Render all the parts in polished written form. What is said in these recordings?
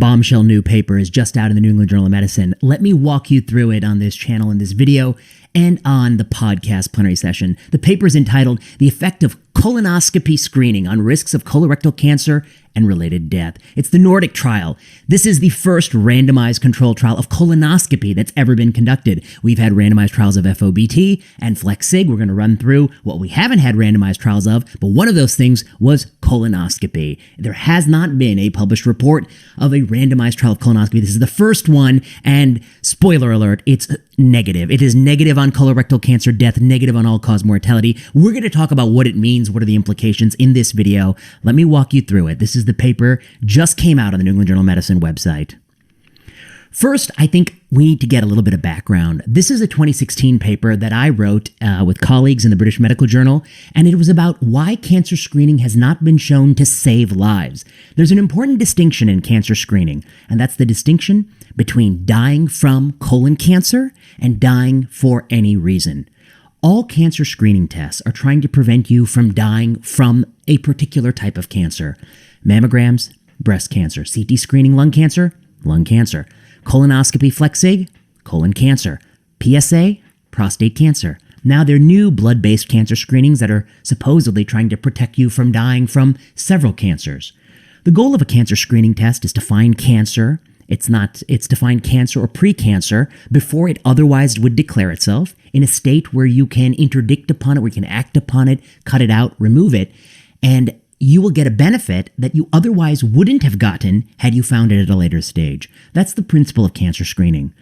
bombshell new paper is just out in the New England Journal of Medicine. Let me walk you through it on this channel in this video and on the podcast plenary session. The paper is entitled The Effect of Colonoscopy Screening on Risks of Colorectal Cancer and Related Death. It's the Nordic trial. This is the first randomized controlled trial of colonoscopy that's ever been conducted. We've had randomized trials of FOBT and FlexSig. We're going to run through what we haven't had randomized trials of, but one of those things was colonoscopy. There has not been a published report of a randomized trial of colonoscopy. This is the first one, and spoiler alert, it's negative. It is negative on colorectal cancer death, negative on all-cause mortality. We're going to talk about what it means, what are the implications in this video. Let me walk you through it. This is the paper, just came out on the New England Journal of Medicine website. First, I think we need to get a little bit of background. This is a 2016 paper that I wrote with colleagues in the British Medical Journal, and it was about why cancer screening has not been shown to save lives. There's an important distinction in cancer screening, and that's the distinction between dying from colon cancer and dying for any reason. All cancer screening tests are trying to prevent you from dying from a particular type of cancer. Mammograms, breast cancer. CT screening, lung cancer, colonoscopy, FlexSig, colon cancer. PSA, prostate cancer. Now, there are new blood-based cancer screenings that are supposedly trying to protect you from dying from several cancers. The goal of a cancer screening test is to find cancer. It's to find cancer or pre-cancer before it otherwise would declare itself in a state where you can interdict upon it, where you can act upon it, cut it out, remove it, and you will get a benefit that you otherwise wouldn't have gotten had you found it at a later stage. That's the principle of cancer screening.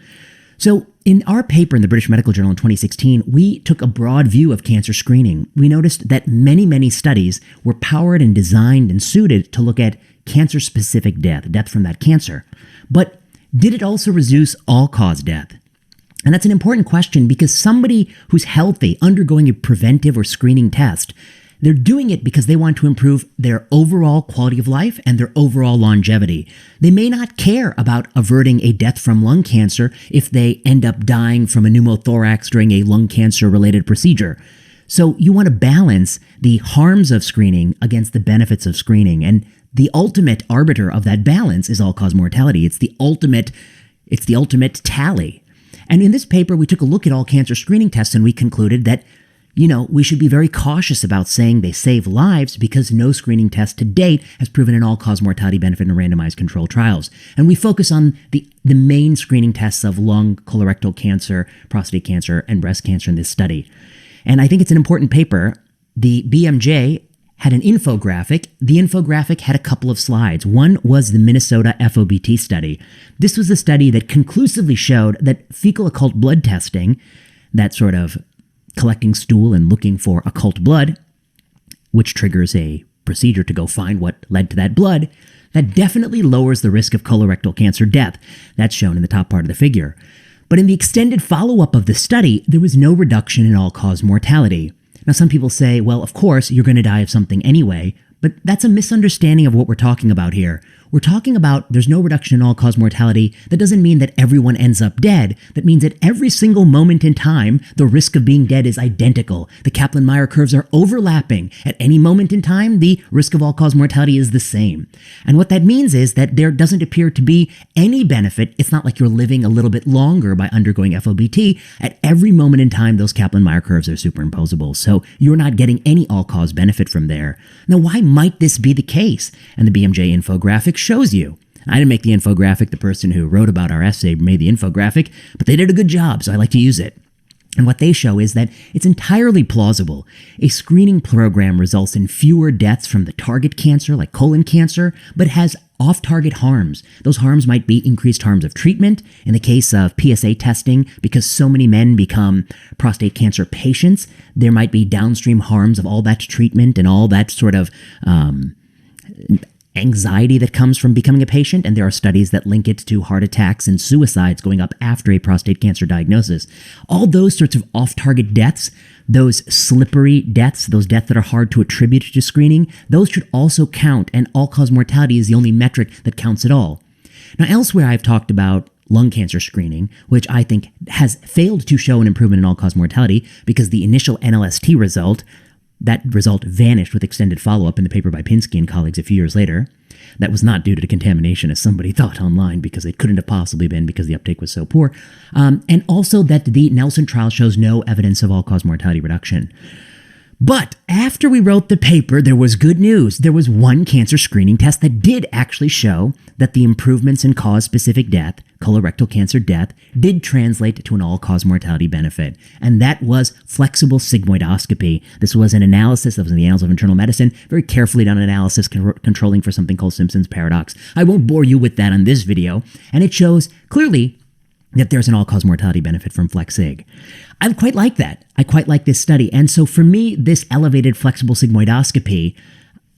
So in our paper in the British Medical Journal in 2016, we took a broad view of cancer screening. We noticed that many studies were powered and designed and suited to look at cancer-specific death from that cancer. But did it also reduce all-cause death? And that's an important question because somebody who's healthy undergoing a preventive or screening test, they're doing it because they want to improve their overall quality of life and their overall longevity. They may not care about averting a death from lung cancer if they end up dying from a pneumothorax during a lung cancer-related procedure. So you want to balance the harms of screening against the benefits of screening. And the ultimate arbiter of that balance is all-cause mortality. It's the ultimate tally. And in this paper, we took a look at all cancer screening tests and we concluded that we should be very cautious about saying they save lives because no screening test to date has proven an all-cause mortality benefit in randomized controlled trials. And we focus on the main screening tests of lung, colorectal cancer, prostate cancer, and breast cancer in this study. And I think it's an important paper. The BMJ had an infographic. The infographic had a couple of slides. One was the Minnesota FOBT study. This was a study that conclusively showed that fecal occult blood testing, that sort of collecting stool and looking for occult blood, which triggers a procedure to go find what led to that blood, that definitely lowers the risk of colorectal cancer death. That's shown in the top part of the figure. But in the extended follow-up of the study, there was no reduction in all-cause mortality. Now, some people say, well, of course, you're going to die of something anyway, but that's a misunderstanding of what we're talking about here. We're talking about there's no reduction in all-cause mortality. That doesn't mean that everyone ends up dead. That means at every single moment in time, the risk of being dead is identical. The Kaplan-Meier curves are overlapping. At any moment in time, the risk of all-cause mortality is the same. And what that means is that there doesn't appear to be any benefit. It's not like you're living a little bit longer by undergoing FOBT. At every moment in time, those Kaplan-Meier curves are superimposable. So you're not getting any all-cause benefit from there. Now, why might this be the case? And the BMJ infographic shows you. I didn't make the infographic. The person who wrote about our essay made the infographic, but they did a good job, so I like to use it. And what they show is that it's entirely plausible. A screening program results in fewer deaths from the target cancer, like colon cancer, but has off-target harms. Those harms might be increased harms of treatment. In the case of PSA testing, because so many men become prostate cancer patients, there might be downstream harms of all that treatment and all that sort of anxiety that comes from becoming a patient, and there are studies that link it to heart attacks and suicides going up after a prostate cancer diagnosis. All those sorts of off-target deaths, those slippery deaths, those deaths that are hard to attribute to screening, those should also count, and all-cause mortality is the only metric that counts at all. Now, elsewhere I've talked about lung cancer screening, which I think has failed to show an improvement in all-cause mortality because the initial NLST result That result vanished with extended follow-up in the paper by Pinsky and colleagues a few years later. That was not due to contamination, as somebody thought online, because it couldn't have possibly been because the uptake was so poor. And also that the Nelson trial shows no evidence of all-cause mortality reduction. But after we wrote the paper, there was good news. There was one cancer screening test that did actually show that the improvements in cause-specific death, colorectal cancer death, did translate to an all-cause mortality benefit. And that was flexible sigmoidoscopy. This was an analysis that was in the Annals of Internal Medicine, very carefully done analysis controlling for something called Simpson's paradox. I won't bore you with that on this video. And it shows clearly that there's an all-cause mortality benefit from FlexSig. I quite like that. I quite like this study. And so for me, this elevated flexible sigmoidoscopy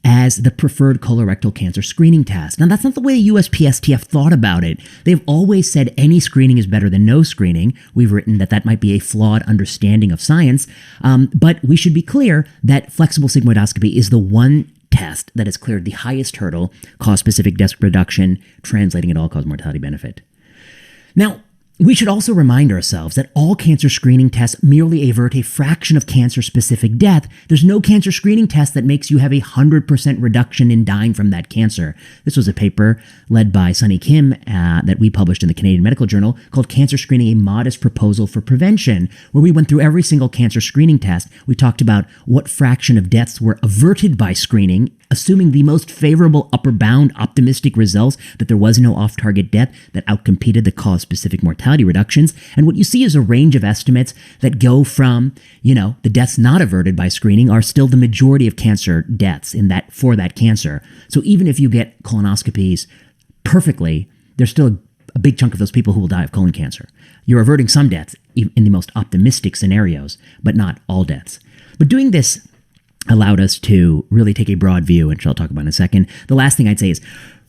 as the preferred colorectal cancer screening test. Now, that's not the way the USPSTF thought about it. They've always said any screening is better than no screening. We've written that that might be a flawed understanding of science, but we should be clear that flexible sigmoidoscopy is the one test that has cleared the highest hurdle, cause-specific death reduction, translating an all-cause mortality benefit. Now, we should also remind ourselves that all cancer screening tests merely avert a fraction of cancer-specific death. There's no cancer screening test that makes you have a 100% reduction in dying from that cancer. This was a paper led by Sunny Kim that we published in the Canadian Medical Journal called Cancer Screening, a Modest Proposal for Prevention, where we went through every single cancer screening test. We talked about what fraction of deaths were averted by screening, assuming the most favorable upper bound optimistic results, that there was no off-target death that outcompeted the cause-specific mortality reductions. And what you see is a range of estimates that go from, the deaths not averted by screening are still the majority of cancer deaths for that cancer. So even if you get colonoscopies perfectly, there's still a big chunk of those people who will die of colon cancer. You're averting some deaths in the most optimistic scenarios, but not all deaths. But doing this allowed us to really take a broad view, which I'll talk about in a second. The last thing I'd say is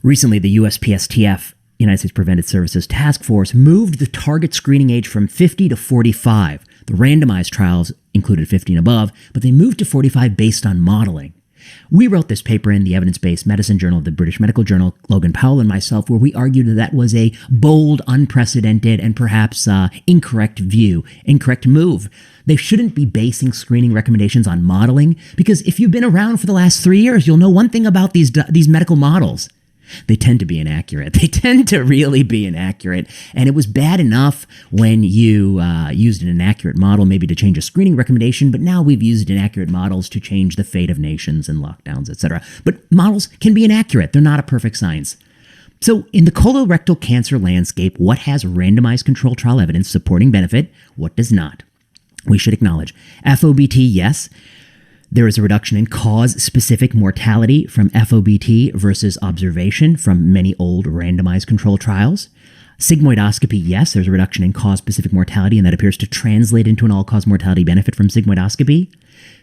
recently the USPSTF, United States Preventive Services Task Force, moved the target screening age from 50 to 45. The randomized trials included 50 and above, but they moved to 45 based on modeling. We wrote this paper in the Evidence-Based Medicine Journal of the British Medical Journal, Logan Powell and myself, where we argued that that was a bold, unprecedented, and perhaps incorrect move. They shouldn't be basing screening recommendations on modeling, because if you've been around for the last 3 years, you'll know one thing about these medical models. They tend to be inaccurate. They tend to really be inaccurate. And it was bad enough when you used an inaccurate model maybe to change a screening recommendation, but now we've used inaccurate models to change the fate of nations and lockdowns, etc. But models can be inaccurate. They're not a perfect science. So in the colorectal cancer landscape, what has randomized controlled trial evidence supporting benefit? What does not? We should acknowledge FOBT, yes. There is a reduction in cause-specific mortality from FOBT versus observation from many old randomized controlled trials. Sigmoidoscopy, yes, there's a reduction in cause-specific mortality, and that appears to translate into an all-cause mortality benefit from sigmoidoscopy.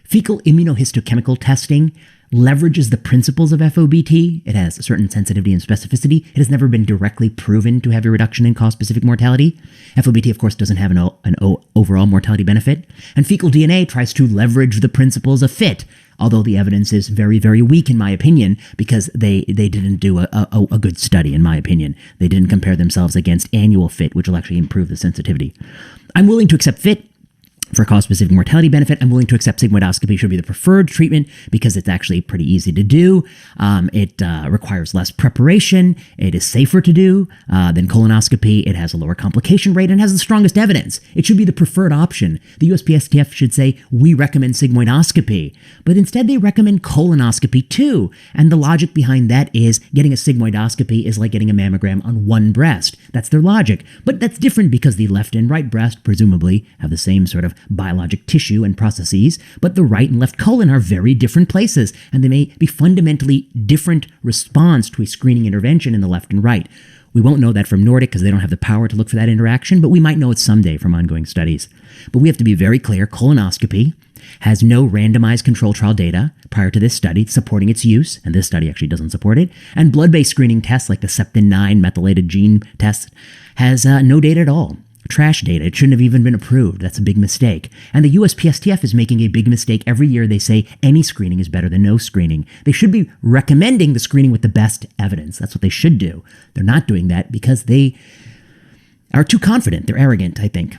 Fecal immunohistochemical testing leverages the principles of FOBT. It has a certain sensitivity and specificity. It has never been directly proven to have a reduction in cause-specific mortality. FOBT, of course, doesn't have an overall mortality benefit. And fecal DNA tries to leverage the principles of FIT, although the evidence is very, very weak, in my opinion, because they didn't do a good study, in my opinion. They didn't compare themselves against annual FIT, which will actually improve the sensitivity. I'm willing to accept FIT for cause-specific mortality benefit. I'm willing to accept sigmoidoscopy should be the preferred treatment because it's actually pretty easy to do. It requires less preparation. It is safer to do than colonoscopy. It has a lower complication rate and has the strongest evidence. It should be the preferred option. The USPSTF should say, we recommend sigmoidoscopy, but instead they recommend colonoscopy too. And the logic behind that is getting a sigmoidoscopy is like getting a mammogram on one breast. That's their logic. But that's different because the left and right breast presumably have the same sort of biologic tissue and processes, but the right and left colon are very different places, and they may be fundamentally different response to a screening intervention in the left and right. We won't know that from Nordic because they don't have the power to look for that interaction, but we might know it someday from ongoing studies. But we have to be very clear, colonoscopy has no randomized control trial data prior to this study supporting its use, and this study actually doesn't support it, and blood-based screening tests like the Septin9 methylated gene test has no data at all. Trash data. It shouldn't have even been approved. That's a big mistake. And the USPSTF is making a big mistake. Every year they say any screening is better than no screening. They should be recommending the screening with the best evidence. That's what they should do. They're not doing that because they are too confident. They're arrogant, I think.